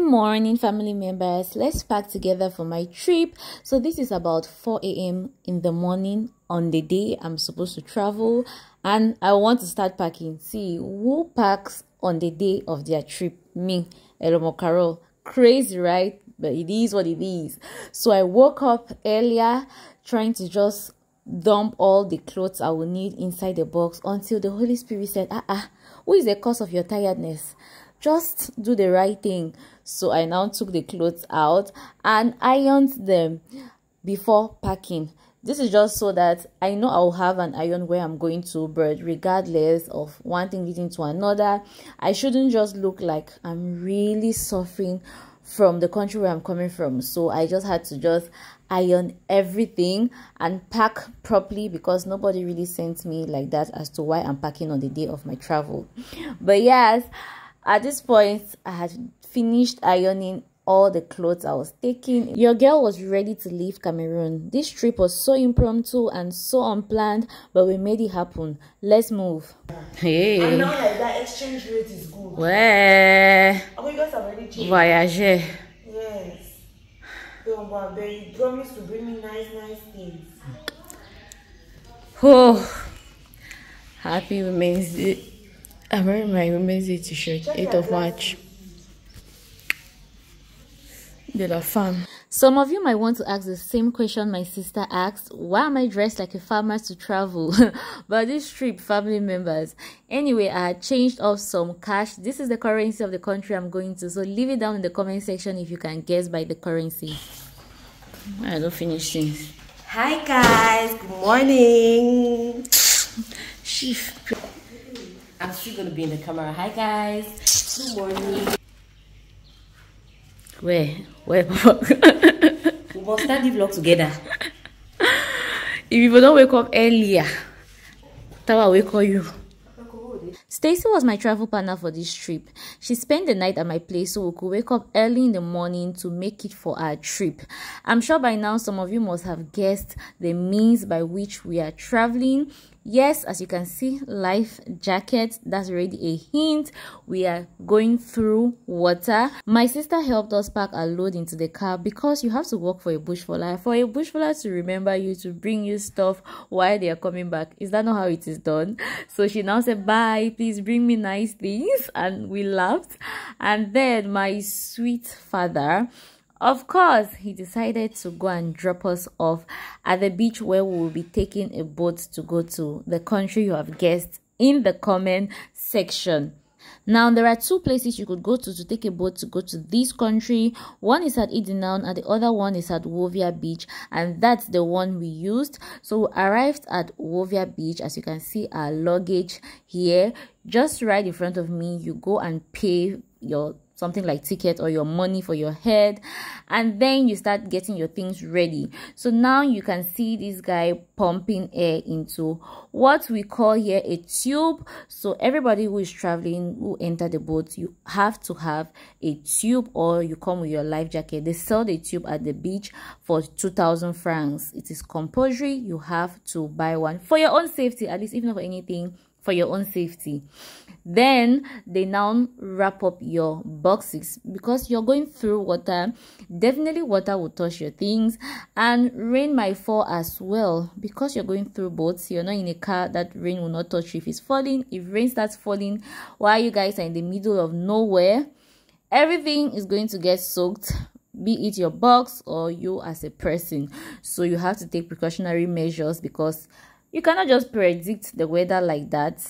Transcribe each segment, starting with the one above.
morning, family members. Let's pack together for my trip. So this is about 4 a.m. in the morning on the day I'm supposed to travel, and I want to start packing. See who packs on the day of their trip? Me, Elomo Carol. Crazy, right? But it is what it is. So I woke up earlier trying to just dump all the clothes I will need inside the box until the Holy Spirit said, who is the cause of your tiredness? Just do the right thing. So I now took the clothes out and ironed them before packing. This is just so that I know I'll have an iron where I'm going to, but regardless of one thing leading to another, I shouldn't just look like I'm really suffering from the country where I'm coming from. So I just had to just iron everything and pack properly, because nobody really sent me like that as to why I'm packing on the day of my travel. But yes, at this point I had finished ironing all the clothes I was taking. Your girl was ready to leave Cameroon. This trip was so impromptu and so unplanned, but we made it happen. Let's move. Hey. And now like that exchange rate is good. Where? Oh, you guys have already changed. Voyager. Yes. But they promised to bring me nice things. Oh, happy Women's Day. I'm wearing my Women's Day t-shirt, 8th of March. De la femme. Some of you might want to ask the same question my sister asked: why am I dressed like a farmer to travel? But this trip, family members. Anyway, I had changed off some cash. This is the currency of the country I'm going to, so leave it down in the comment section if you can guess by the currency. I don't finish things. Hi guys, good morning. Shift. I'm still gonna be in the camera. Hi guys, good morning. Where? We must start the vlog together. If you don't wake up earlier, Tawa will call you. Stacy was my travel partner for this trip. She spent the night at my place so we could wake up early in the morning to make it for our trip. I'm sure by now some of you must have guessed the means by which we are traveling. Yes, as you can see, life jacket. That's already a hint. We are going through water. My sister helped us pack our load into the car, because you have to work for a bushfaller. For a bushfaller to remember you, to bring you stuff while they are coming back. Is that not how it is done? So she now said, bye, please bring me nice things. And we laughed. And then my sweet father, of course, he decided to go and drop us off at the beach where we will be taking a boat to go to the country you have guessed in the comment section. Now, there are two places you could go to take a boat to go to this country. One is at Idinown and the other one is at Wovia Beach, and that's the one we used. So we arrived at Wovia Beach. As you can see, our luggage here, just right in front of me. You go and pay your something like ticket or your money for your head, and then you start getting your things ready. So now you can see this guy pumping air into what we call here a tube. So everybody who is traveling, who enter the boat, you have to have a tube, or you come with your life jacket. They sell the tube at the beach for 2,000 francs. It is compulsory. You have to buy one for your own safety, at least, if not for anything, for your own safety. Then they now wrap up your boxes, because you're going through water. Definitely water will touch your things, and rain might fall as well, because you're going through boats. You're not in a car. That rain will not touch you if it's falling. If rain starts falling while you guys are in the middle of nowhere, everything is going to get soaked, be it your box or you as a person. So you have to take precautionary measures, because you cannot just predict the weather like that.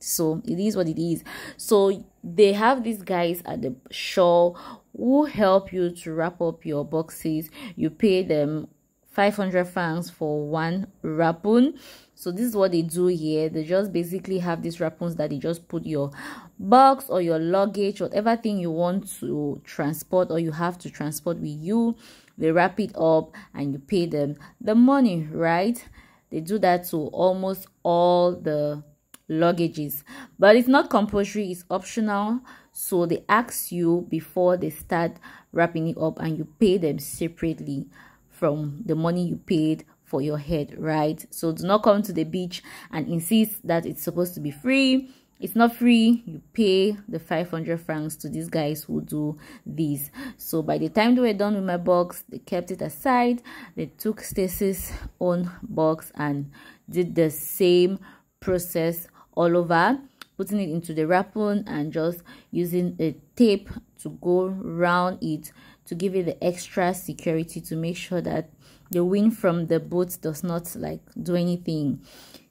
So it is what it is. So they have these guys at the shore who help you to wrap up your boxes. You pay them 500 francs for one wrappon. So this is what they do here. They just basically have these wrappons that they just put your box or your luggage, whatever thing you want to transport or you have to transport with you. They wrap it up and you pay them the money, right? They do that to almost all the luggages, but it's not compulsory, it's optional. So they ask you before they start wrapping it up, and you pay them separately from the money you paid for your head, right? So do not come to the beach and insist that it's supposed to be free It's not free. You pay the 500 francs to these guys who do this. So by the time they were done with my box, they kept it aside. They took Stacy's own box and did the same process all over, putting it into the wrapping and just using a tape to go around it to give it the extra security to make sure that the wind from the boat does not like do anything.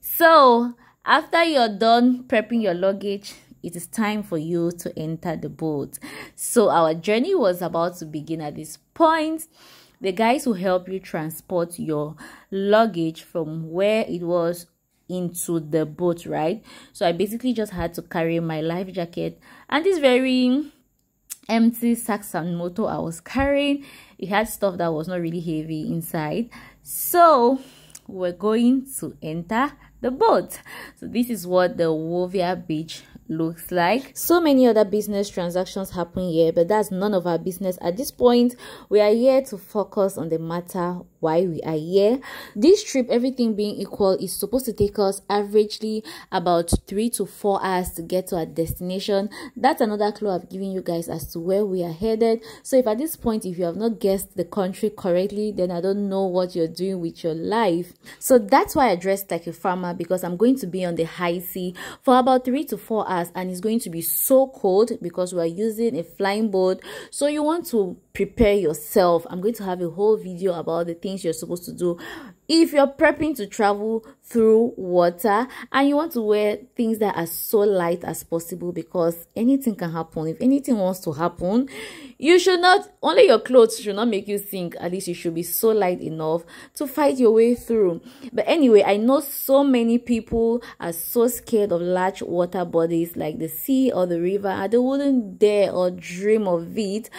So after you're done prepping your luggage, it is time for you to enter the boat. So our journey was about to begin at this point. The guys will help you transport your luggage from where it was into the boat, right? So I basically just had to carry my life jacket and this very empty sacks and motor I was carrying. It had stuff that was not really heavy inside. So we're going to enter the boat. So this is what the Wovia beach looks like. So many other business transactions happen here, but that's none of our business at this point. We are here to focus on the matter why we are here. This trip, everything being equal, is supposed to take us averagely about 3 to 4 hours to get to our destination. That's another clue I've given you guys as to where we are headed. So if at this point, if you have not guessed the country correctly, then I don't know what you're doing with your life. So that's why I dressed like a farmer, because I'm going to be on the high sea for about 3 to 4 hours, and it's going to be so cold because we're using a flying boat. So you want to prepare yourself. I'm going to have a whole video about the things you're supposed to do if you're prepping to travel through water, and you want to wear things that are so light as possible, because anything can happen. If anything wants to happen, you should not, only your clothes should not make you sink. At least you should be so light enough to fight your way through. But anyway, I know so many people are so scared of large water bodies like the sea or the river, and they wouldn't dare or dream of it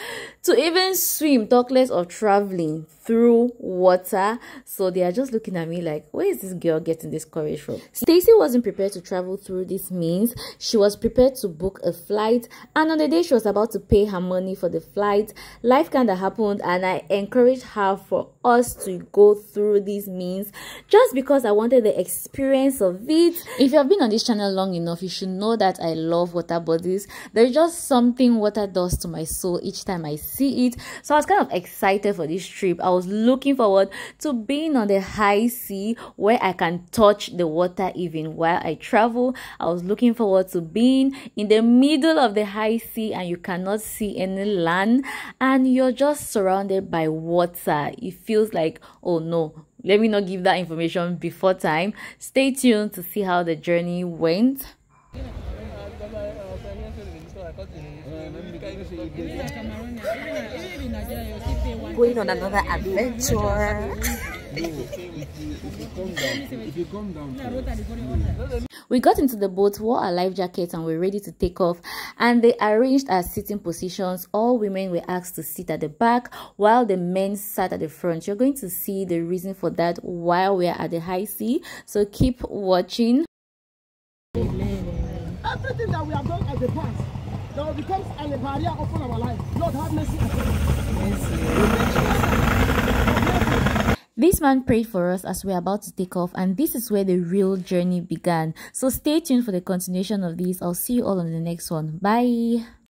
to even swim, talk less of traveling through water. So they are just looking at me like, where is this girl getting this courage from? Stacy wasn't prepared to travel through this means. She was prepared to book a flight, and on the day she was about to pay her money for the flight, life kind of happened, and I encouraged her for us to go through these means just because I wanted the experience of it. If you have been on this channel long enough, you should know that I love water bodies. There's just something water does to my soul each time I see it. So I was kind of excited for this trip. I was looking forward to being on the high sea where I can touch the water even while I travel. I was looking forward to being in the middle of the high sea and you cannot see any land and you're just surrounded by water. It feels like, oh no, let me not give that information before time. Stay tuned to see how the journey went. Going on another adventure. We got into the boat, wore our life jackets, and we're ready to take off. And they arranged our sitting positions. All women were asked to sit at the back while the men sat at the front. You're going to see the reason for that while we're at the high sea. So keep watching. Everything that we have done as the past, that becomes a barrier upon our life. Lord, have mercy. This man prayed for us as we're about to take off, and this is where the real journey began. So stay tuned for the continuation of this. I'll see you all on the next one. Bye.